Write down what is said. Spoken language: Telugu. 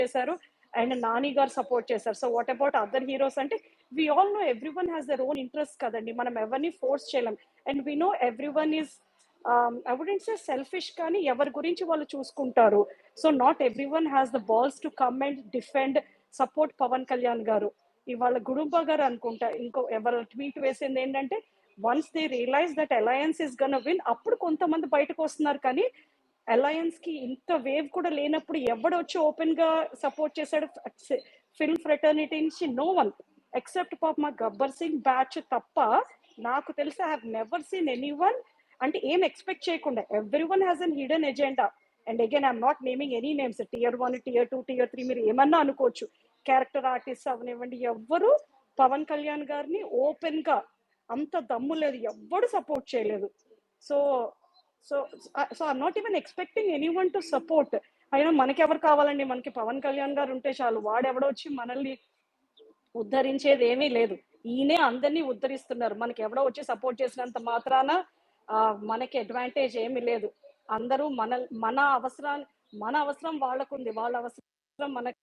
చేశారు అండ్ నాని గారు సపోర్ట్ చేశారు. So what about other heroes అంటే we all know every one has their own interest కదండి, మనం ఎవరిని ఫోర్స్ చేయలేం. And we know every one is I wouldn't say selfish, కానీ ఎవరి గురించి వాళ్ళు చూసుకుంటారు. So not every one has the balls to come and defend support Pawan Kalyan గారు. ఇవాళ గుడుంబ గారు అనుకుంటా ఇంకో ఎవరు ట్వీట్ వేసింది ఏంటంటే once they realise that alliance is gonna win, అప్పుడు కొంతమంది బయటకు వస్తున్నారు. కానీ అలయన్స్ కి ఇంత వేవ్ కూడా లేనప్పుడు ఎవడు వచ్చి ఓపెన్ గా సపోర్ట్ చేశాడు ఫిల్మ్ ఫ్రెటర్నిటీ నుంచి? నో వన్ ఎక్సెప్ట్ పాప మా గబ్బర్ సింగ్ బ్యాచ్ తప్ప నాకు తెలిసి I have never seen any one. అంటే ఏం ఎక్స్పెక్ట్ చేయకుండా every one has an hidden agenda. And again I'm not naming any names, tier 1, tier 2, tier 3 మీరు ఏమన్నా అనుకోవచ్చు, క్యారెక్టర్ ఆర్టిస్ట్ అవనివ్వండి, ఎవ్వరు పవన్ కళ్యాణ్ గారిని ఓపెన్ గా అంత దమ్ము లేదు, ఎవ్వడు సపోర్ట్ చేయలేదు. So so so I'm not even expecting any one to support. అయినా మనకి ఎవరు కావాలండి, మనకి పవన్ కళ్యాణ్ గారు ఉంటే చాలు. వాడెవడొచ్చి మనల్ని ఉద్ధరించేది ఏమీ లేదు, ఈయనే అందరినీ ఉద్ధరిస్తున్నారు. మనకి ఎవడో వచ్చి సపోర్ట్ చేసినంత మాత్రాన మనకి అడ్వాంటేజ్ ఏమీ లేదు. అందరూ మన అవసరం వాళ్ళకుంది, వాళ్ళ అవసరం మనకి.